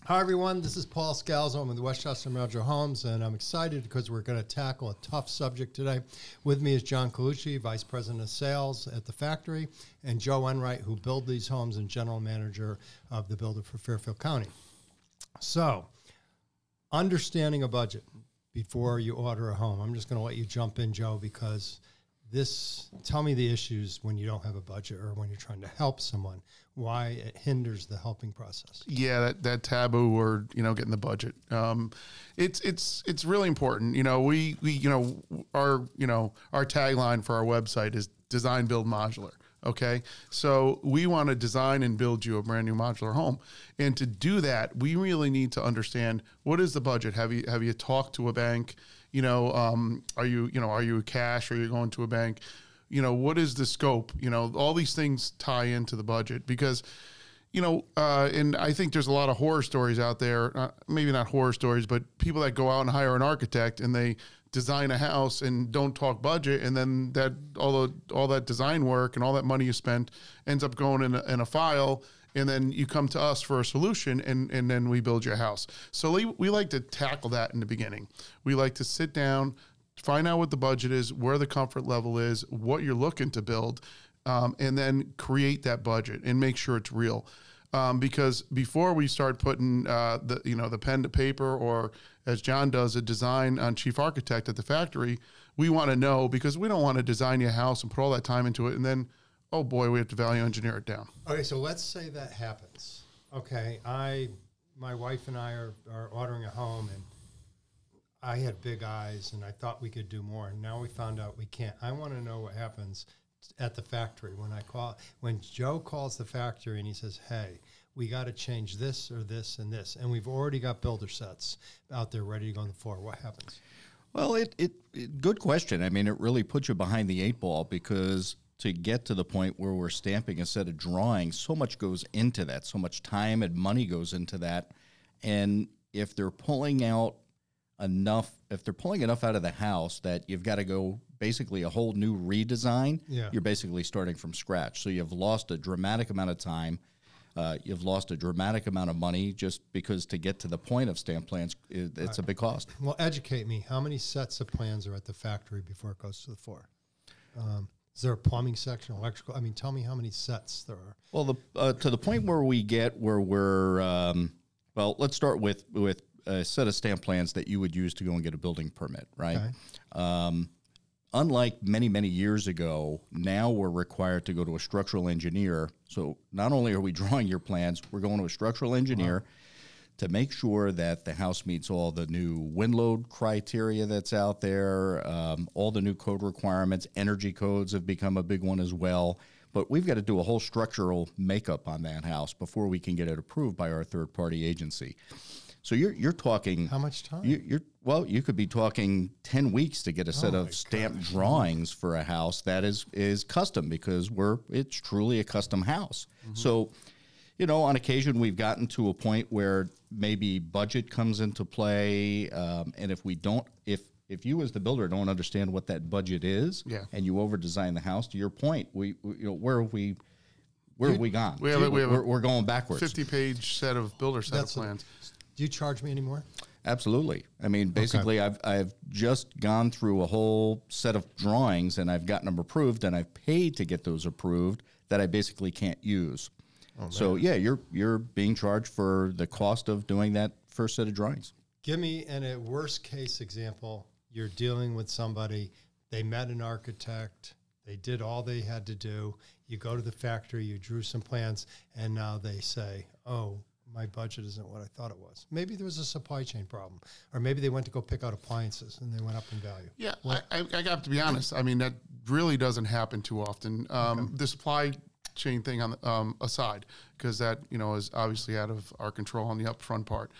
Hi, everyone. This is Paul Scalzo. I'm with Westchester Metro Homes, and I'm excited because we're going to tackle a tough subject today. With me is John Colucci, Vice President of Sales at the factory, and Joe Enright, who built these homes and General Manager of the builder for Fairfield County. So, understanding a budget before you order a home. I'm just going to let you jump in, Joe, because tell me the issues when you don't have a budget or when you're trying to help someone, why it hinders the helping process. Yeah, that taboo word, getting the budget. It's really important. Our tagline for our website is design, build, modular. Okay. So we want to design and build you a brand new modular home. And to do that, we really need to understand, what is the budget? Have you talked to a bank? Are you cash? Are you going to a bank? What is the scope? All these things tie into the budget because, and I think there's a lot of horror stories out there, maybe not horror stories, but people that go out and hire an architect and they design a house and don't talk budget. And then all that design work and all that money you spent ends up going in a file. And then you come to us for a solution, and then we build your house. So we like to tackle that in the beginning. We like to sit down, find out what the budget is, where the comfort level is, what you're looking to build, and then create that budget and make sure it's real. Because before we start putting the pen to paper, or as John does, a design on chief architect at the factory, we want to know, because we don't want to design your house and put all that time into it and then, oh boy, we have to value engineer it down. Okay, so let's say that happens. Okay, my wife and I are ordering a home, and I had big eyes, and I thought we could do more, and now we found out we can't. I want to know what happens at the factory when Joe calls the factory and he says, hey, we got to change this or this and this, and we've already got builder sets out there ready to go on the floor. What happens? Well, good question. I mean, it really puts you behind the eight ball, because to get to the point where we're stamping a set of drawings, so much goes into that, so much time and money goes into that. And if they're pulling enough out of the house that you've got to go basically a whole new redesign, you're basically starting from scratch. So you've lost a dramatic amount of time. You've lost a dramatic amount of money, just because to get to the point of stamp plans, it's a big cost. Well, educate me. How many sets of plans are at the factory before it goes to the floor? Is there a plumbing section, electrical? I mean, tell me how many sets there are. Well, to the point where we're let's start with a set of stamp plans that you would use to go and get a building permit, right? Okay. Unlike many, many years ago, now we're required to go to a structural engineer. So not only are we drawing your plans, we're going to a structural engineer to make sure that the house meets all the new wind load criteria that's out there, all the new code requirements. Energy codes have become a big one as well. But we've got to do a whole structural makeup on that house before we can get it approved by our third-party agency. So you're talking... How much time? You could be talking 10 weeks to get a set of stamped drawings for a house that is custom, because it's truly a custom house. Mm-hmm. So, on occasion we've gotten to a point where maybe budget comes into play, and if you as the builder don't understand what that budget is, and you over-design the house, to your point, where have we gone? We're going backwards. 50-page set of builder set of plans. Do you charge me anymore? Absolutely. I mean, basically, I've just gone through a whole set of drawings, and I've gotten them approved, and I've paid to get those approved that I basically can't use. Oh, so yeah, you're being charged for the cost of doing that first set of drawings. Give me a worst case example. You're dealing with somebody, they met an architect, they did all they had to do. You go to the factory, you drew some plans, and now they say, oh, my budget isn't what I thought it was. Maybe there was a supply chain problem, or maybe they went to go pick out appliances and they went up in value. Yeah, I got to be honest. I mean, that really doesn't happen too often. The supply chain thing aside, because that is obviously out of our control on the upfront part.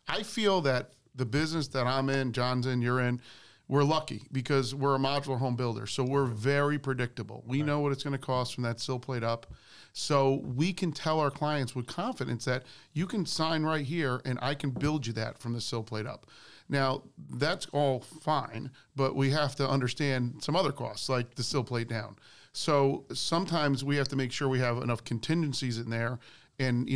I feel that the business that I'm in, John's in, you're in, we're lucky because we're a modular home builder. So we're very predictable. We know what it's going to cost from that sill plate up. So we can tell our clients with confidence that you can sign right here and I can build you that from the sill plate up. Now, that's all fine, but we have to understand some other costs like the sill plate down. So sometimes we have to make sure we have enough contingencies in there and,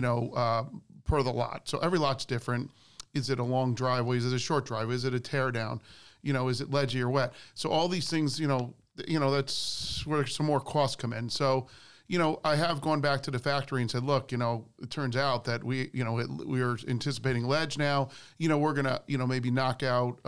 per the lot. So every lot's different. Is it a long driveway? Is it a short driveway? Is it a tear down? Is it ledgy or wet? So all these things, that's where some more costs come in. So, I have gone back to the factory and said, look, it turns out that we are anticipating ledge now. We're going to, maybe knock out,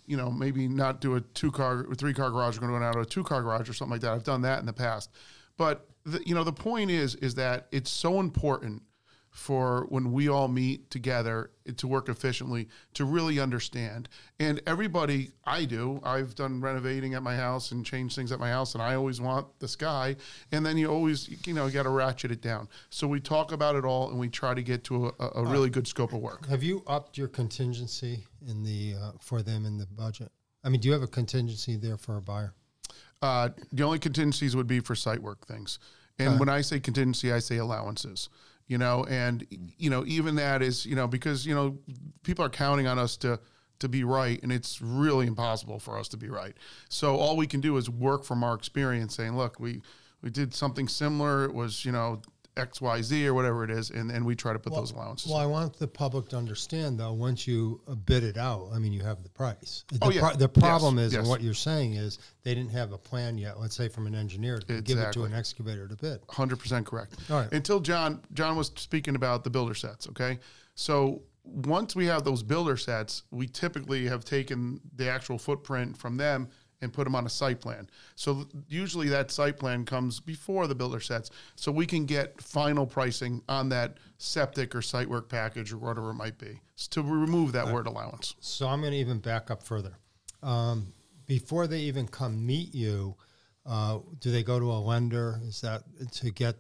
maybe not do a 2-car or 3-car garage. We're going to go out to a 2-car garage or something like that. I've done that in the past. But, the point is that it's so important for when we all meet together to work efficiently, to really understand. And everybody, I've done renovating at my house and changed things at my house, and I always want the sky. And then you always, you got to ratchet it down. So we talk about it all, and we try to get to a really good scope of work. Have you upped your contingency in the for them in the budget? I mean, do you have a contingency there for a buyer? The only contingencies would be for site work things. And when I say contingency, I say allowances. And even that is, because, people are counting on us to be right, and it's really impossible for us to be right. So all we can do is work from our experience, saying, look, we did something similar. It was, X, Y, Z or whatever it is, and we try to put those allowances. Well, I want the public to understand, though, once you bid it out, I mean, you have the price. The the problem is, and what you're saying is, they didn't have a plan yet, let's say from an engineer, to give it to an excavator to bid. 100% correct. All right. Until John was speaking about the builder sets, okay? So once we have those builder sets, we typically have taken the actual footprint from them and put them on a site plan. So usually that site plan comes before the builder sets, so we can get final pricing on that septic or site work package or whatever it might be, to remove that word allowance. So I'm going to even back up further. Before they even come meet you, do they go to a lender? Is that to get,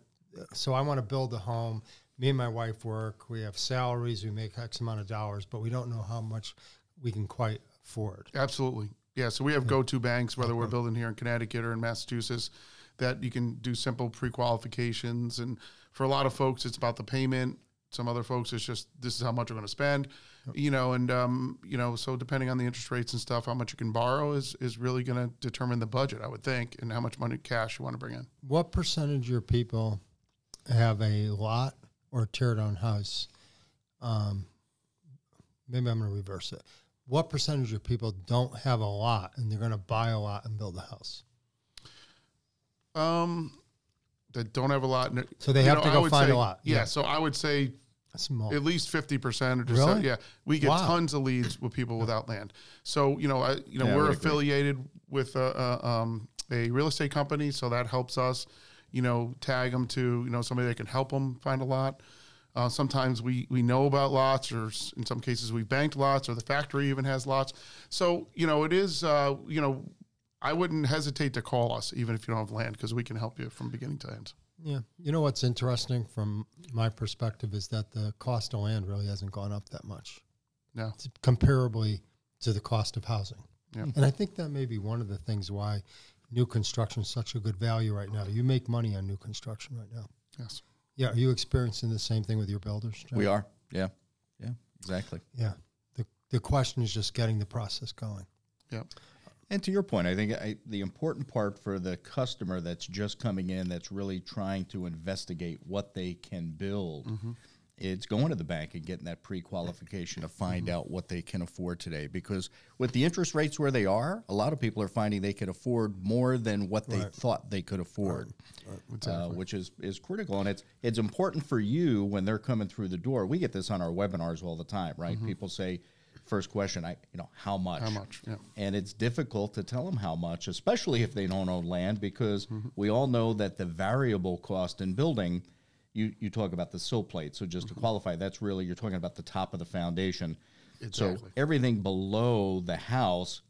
so I want to build a home. Me and my wife work. We have salaries. We make X amount of dollars, but we don't know how much we can quite afford. Absolutely. Yeah, so we have go-to banks, whether we're building here in Connecticut or in Massachusetts, that you can do simple pre-qualifications. And for a lot of folks, it's about the payment. Some other folks, it's just, this is how much we're going to spend, so depending on the interest rates and stuff, how much you can borrow is really going to determine the budget, I would think, and how much money, cash you want to bring in. What percentage of your people have a lot or tear down house? Maybe I'm going to reverse it. What percentage of people don't have a lot and they're going to buy a lot and build a house? That don't have a lot. So they have to go find a lot. Yeah, so I would say small. At least 50% or just really? Yeah, we get tons of leads with people without land. So we're affiliated with a real estate company, so that helps us. Tag them to somebody that can help them find a lot. Sometimes we know about lots, or in some cases we banked lots, or the factory even has lots. So it is I wouldn't hesitate to call us even if you don't have land, because we can help you from beginning to end. Yeah. What's interesting from my perspective is that the cost of land really hasn't gone up that much. No. It's comparably to the cost of housing. Yeah. And I think that may be one of the things why new construction is such a good value right now. You make money on new construction right now. Yes. Yeah. Are you experiencing the same thing with your builders, John? We are. Yeah. Yeah, exactly. Yeah. The question is just getting the process going. Yeah. And to your point, I think the important part for the customer that's just coming in, that's really trying to investigate what they can build, it's going to the bank and getting that pre-qualification to find out what they can afford today. Because with the interest rates where they are, a lot of people are finding they can afford more than what they thought they could afford, Exactly. which is critical. And it's important for you when they're coming through the door. We get this on our webinars all the time, right? People say, first question, how much? How much, yeah. And it's difficult to tell them how much, especially if they don't own land, because we all know that the variable cost in building, you talk about the sill plate. So just to qualify, that's really, you're talking about the top of the foundation. Exactly. So everything below the house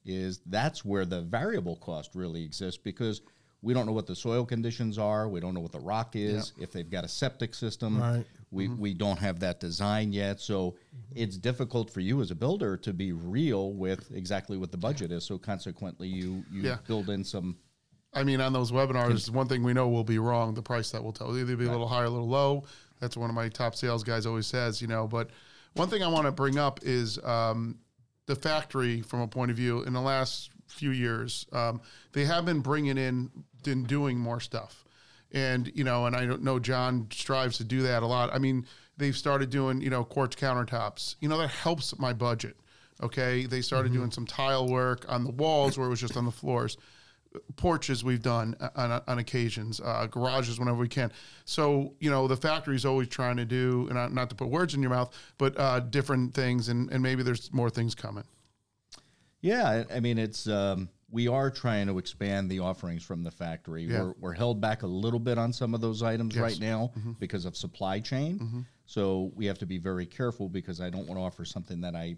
that's where the variable cost really exists, because we don't know what the soil conditions are. We don't know what the rock is. If they've got a septic system, we don't have that design yet. So it's difficult for you as a builder to be real with exactly what the budget is. So consequently, you build in some. I mean, on those webinars, one thing we know will be wrong, the price that we'll tell. It'll either be a little high or a little low. That's one of my top sales guys always says, But one thing I want to bring up is the factory, from a point of view, in the last few years, they have been bringing in and doing more stuff. And, and I don't know, John strives to do that a lot. I mean, They've started doing, quartz countertops. That helps my budget. Okay. They started doing some tile work on the walls where it was just on the floors. Porches we've done on occasions, garages whenever we can. So, the factory's always trying to do, and not to put words in your mouth, but different things, and maybe there's more things coming. Yeah, I mean, it's we are trying to expand the offerings from the factory. Yeah. We're held back a little bit on some of those items right now because of supply chain. So we have to be very careful because I don't want to offer something that I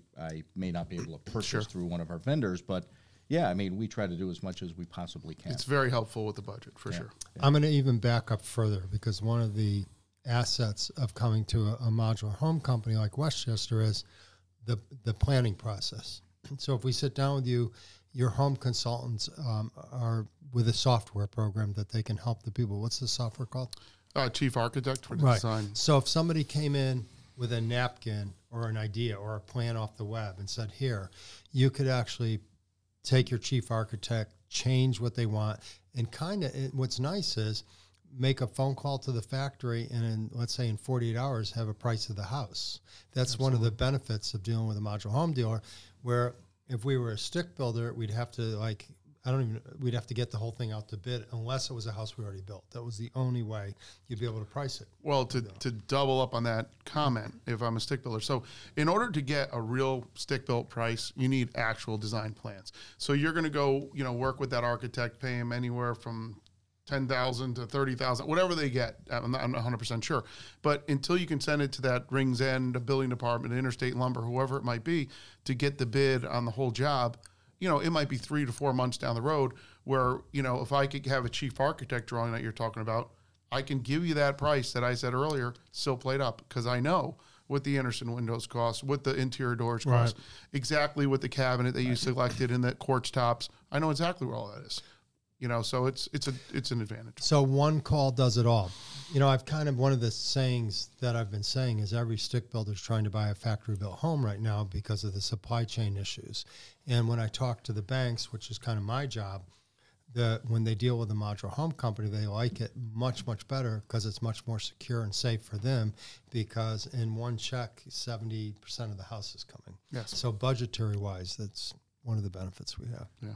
may not be able to purchase through one of our vendors, but yeah, I mean, we try to do as much as we possibly can. It's very helpful with the budget, for sure. Yeah. I'm going to even back up further because one of the assets of coming to a modular home company like Westchester is the planning process. So if we sit down with you, your home consultants are with a software program that they can help the people. What's the software called? Chief Architect for Right. design. So if somebody came in with a napkin or an idea or a plan off the web and said, here, you could actually take your chief architect, change what they want, and what's nice is make a phone call to the factory and let's say in 48 hours have a price of the house. That's one of the benefits of dealing with a modular home dealer, where if we were a stick builder, we'd have to we'd have to get the whole thing out to bid unless it was a house we already built. That was the only way you'd be able to price it. Well, to double up on that comment, if I'm a stick builder. So in order to get a real stick built price, you need actual design plans. So you're going to go, work with that architect, pay him anywhere from $10,000 to $30,000, whatever they get. I'm not 100% sure. But until you can send it to that Rings End, a building department, Interstate Lumber, whoever it might be, to get the bid on the whole job, it might be 3 to 4 months down the road where, if I could have a chief architect drawing that you're talking about, I can give you that price that I said earlier, still played up, because I know what the Anderson windows cost, what the interior doors cost, exactly what the cabinet that you selected and the quartz tops. I know exactly where all that is. So it's an advantage. So one call does it all. I've one of the sayings that I've been saying is every stick builder is trying to buy a factory built home right now because of the supply chain issues. And when I talk to the banks, which is kind of my job, when they deal with a modular home company, they like it much, much better because it's much more secure and safe for them because in one check, 70% of the house is coming. Yes. So budgetary wise, that's one of the benefits we have. Yeah.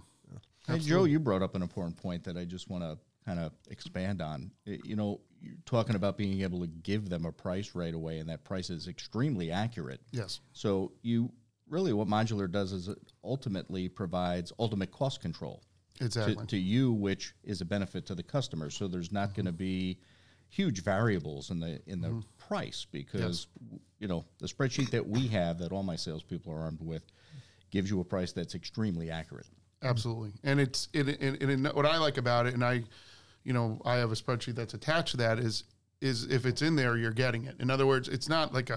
Hey, Joe, you brought up an important point that I just want to kind of expand on. You're talking about being able to give them a price right away, and that price is extremely accurate. Yes. So what modular does is it ultimately provides ultimate cost control. Exactly. To you, which is a benefit to the customer. So there's not going to be huge variables in the price because the spreadsheet that we have that all my salespeople are armed with gives you a price that's extremely accurate. Absolutely. And what I like about it, and I have a spreadsheet that's attached to that is if it's in there, you're getting it. In other words, it's not like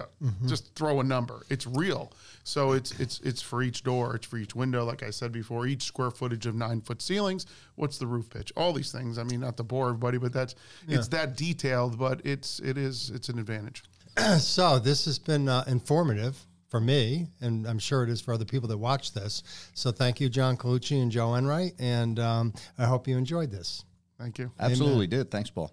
just throw a number. It's real. So it's for each door, it's for each window. Like I said before, each square footage of 9-foot ceilings. What's the roof pitch? All these things. I mean, not to bore everybody, but it's that detailed. But it's an advantage. So this has been informative for me, and I'm sure it is for other people that watch this. So thank you, John Colucci and Joe Enright, and I hope you enjoyed this. Thank you. Absolutely did. Thanks, Paul.